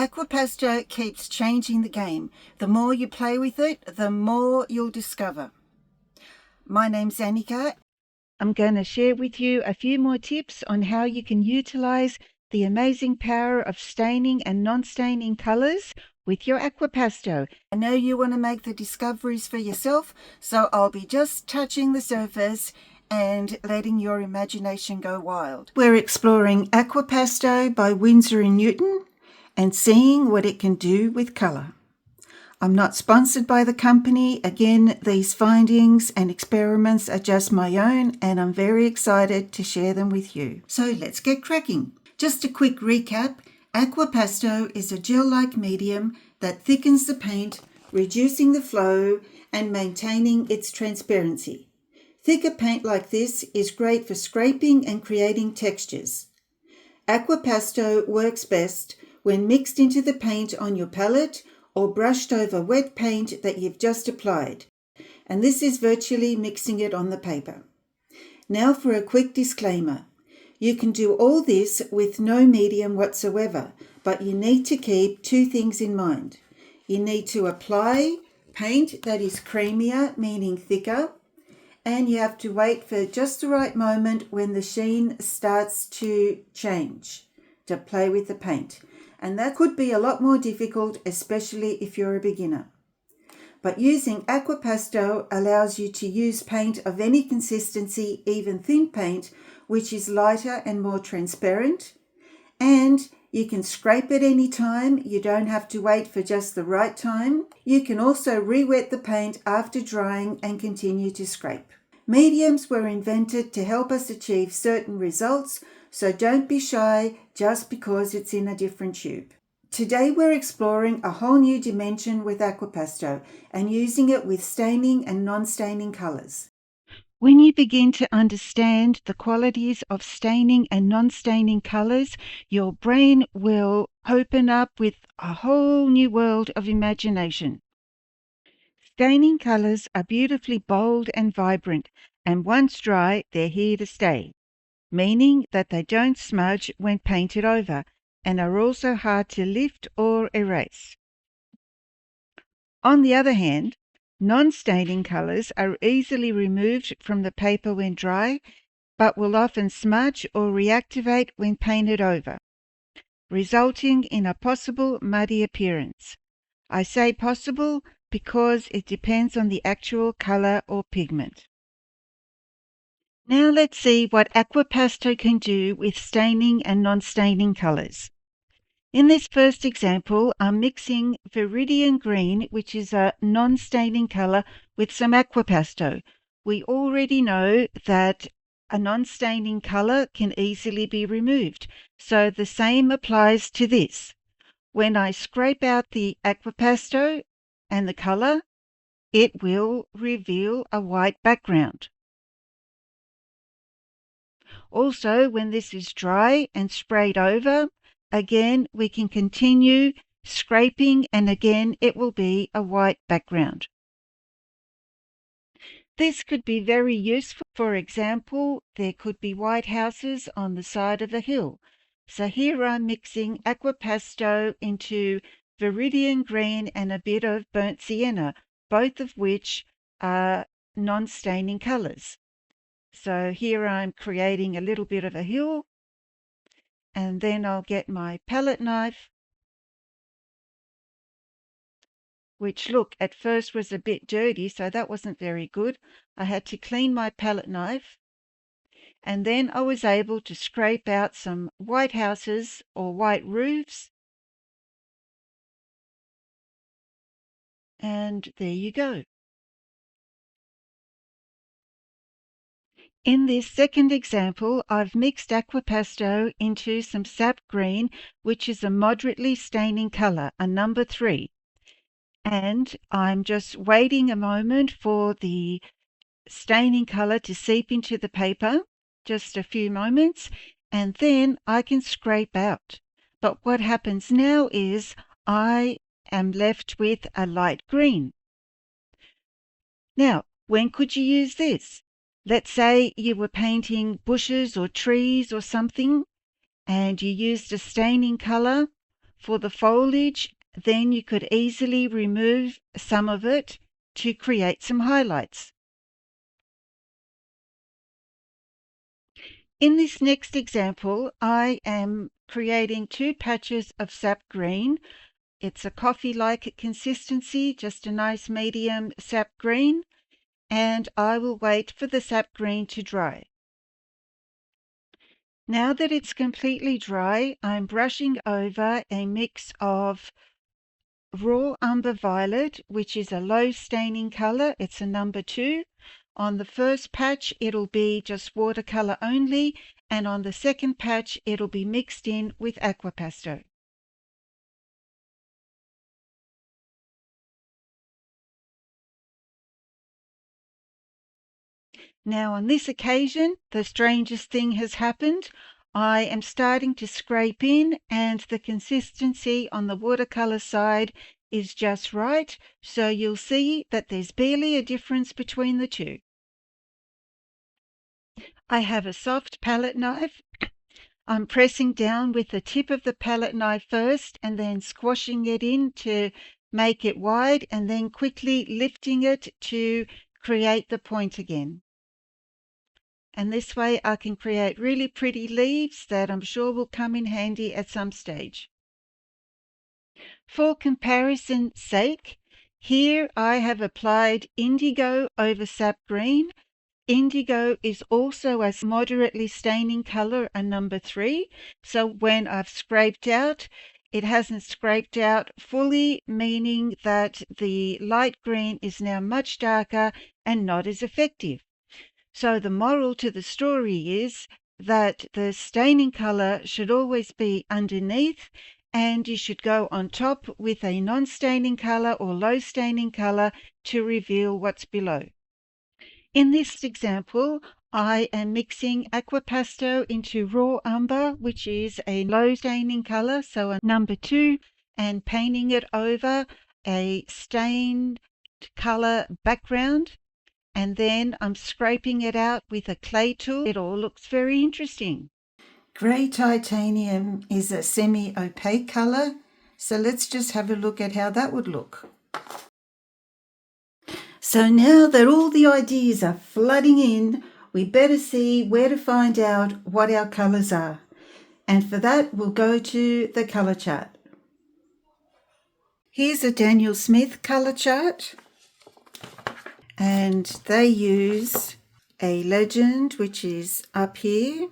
Aquapasto keeps changing the game. The more you play with it, the more you'll discover. My name's Anica. I'm going to share with you a few more tips on how you can utilize the amazing power of staining and non-staining colors with your Aquapasto. I know you want to make the discoveries for yourself, so I'll be just touching the surface and letting your imagination go wild. We're exploring Aquapasto by Winsor Newton and seeing what it can do with color. I'm not sponsored by the company. Again, these findings and experiments are just my own, and I'm very excited to share them with you. So let's get cracking. Just a quick recap. Aquapasto is a gel-like medium that thickens the paint, reducing the flow and maintaining its transparency. Thicker paint like this is great for scraping and creating textures. Aquapasto works best when mixed into the paint on your palette or brushed over wet paint that you've just applied. And this is virtually mixing it on the paper. Now for a quick disclaimer. You can do all this with no medium whatsoever, but you need to keep two things in mind. You need to apply paint that is creamier, meaning thicker, and you have to wait for just the right moment when the sheen starts to change to play with the paint. And that could be a lot more difficult, especially if you're a beginner. But using Aquapasto allows you to use paint of any consistency, even thin paint, which is lighter and more transparent. And you can scrape at any time. You don't have to wait for just the right time. You can also re-wet the paint after drying and continue to scrape. Mediums were invented to help us achieve certain results, so don't be shy just because it's in a different tube. Today we're exploring a whole new dimension with Aquapasto and using it with staining and non-staining colors. When you begin to understand the qualities of staining and non-staining colors, your brain will open up with a whole new world of imagination. Staining colors are beautifully bold and vibrant, and once dry, they're here to stay, meaning that they don't smudge when painted over and are also hard to lift or erase. On the other hand, non-staining colors are easily removed from the paper when dry, but will often smudge or reactivate when painted over, resulting in a possible muddy appearance. I say possible because it depends on the actual color or pigment. Now let's see what Aquapasto can do with staining and non-staining colors. In this first example, I'm mixing Viridian Green, which is a non-staining color, with some Aquapasto. We already know that a non-staining color can easily be removed, so the same applies to this. When I scrape out the Aquapasto and the color, it will reveal a white background. Also, when this is dry and sprayed over, again we can continue scraping and again it will be a white background. This could be very useful. For example, there could be white houses on the side of a hill. So here I'm mixing Aquapasto into Viridian Green and a bit of Burnt Sienna, both of which are non-staining colors. So here I'm creating a little bit of a hill, and then I'll get my palette knife, which look at first was a bit dirty, so that wasn't very good. I had to clean my palette knife, and then I was able to scrape out some white houses or white roofs, and there you go. In this second example, I've mixed Aquapasto into some sap green, which is a moderately staining color, a number 3. And I'm just waiting a moment for the staining color to seep into the paper, just a few moments, and then I can scrape out. But what happens now is I am left with a light green. Now, when could you use this? Let's say you were painting bushes or trees or something, and you used a staining color for the foliage, then you could easily remove some of it to create some highlights. In this next example, I am creating 2 patches of sap green. It's a coffee-like consistency, just a nice medium sap green, and I will wait for the sap green to dry. Now that it's completely dry, I'm brushing over a mix of raw umber violet, which is a low staining color. It's a number 2. On the first patch, it'll be just watercolor only, and on the second patch, it'll be mixed in with Aquapasto. Now, on this occasion, the strangest thing has happened. I am starting to scrape in, and the consistency on the watercolor side is just right, so you'll see that there's barely a difference between the two. I have a soft palette knife. I'm pressing down with the tip of the palette knife first and then squashing it in to make it wide, and then quickly lifting it to create the point again. And this way I can create really pretty leaves that I'm sure will come in handy at some stage. For comparison's sake, here I have applied indigo over sap green. Indigo is also a moderately staining color, a number 3. So when I've scraped out, it hasn't scraped out fully, meaning that the light green is now much darker and not as effective. So the moral to the story is that the staining color should always be underneath, and you should go on top with a non-staining color or low staining color to reveal what's below. In this example, I am mixing Aquapasto into raw umber, which is a low staining color, so a number 2, and painting it over a stained color background. And then I'm scraping it out with a clay tool. It all looks very interesting. Grey titanium is a semi-opaque colour, so let's just have a look at how that would look. So now that all the ideas are flooding in, we better see where to find out what our colours are. And for that, we'll go to the colour chart. Here's a Daniel Smith colour chart. And they use a legend, which is up here.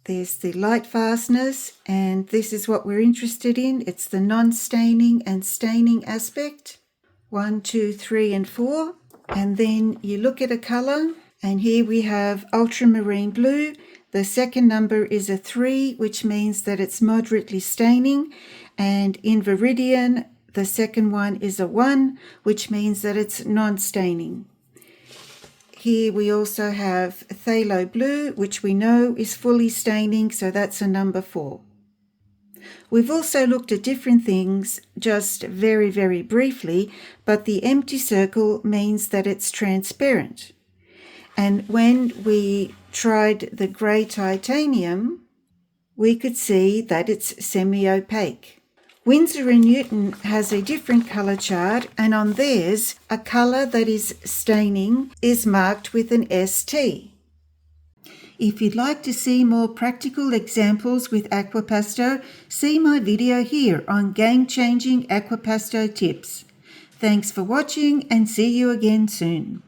There's the light fastness, and this is what we're interested in. It's the non-staining and staining aspect. 1, 2, 3, and 4. And then you look at a colour, and here we have ultramarine blue. The second number is a 3, which means that it's moderately staining. And in Viridian, the second one is a 1, which means that it's non-staining. Here we also have phthalo blue, which we know is fully staining, so that's a number 4. We've also looked at different things just very, very briefly, but the empty circle means that it's transparent. And when we tried the grey titanium, we could see that it's semi-opaque. Winsor Newton has a different colour chart, and on theirs, a colour that is staining is marked with an ST. If you'd like to see more practical examples with Aquapasto, see my video here on game-changing Aquapasto tips. Thanks for watching, and see you again soon.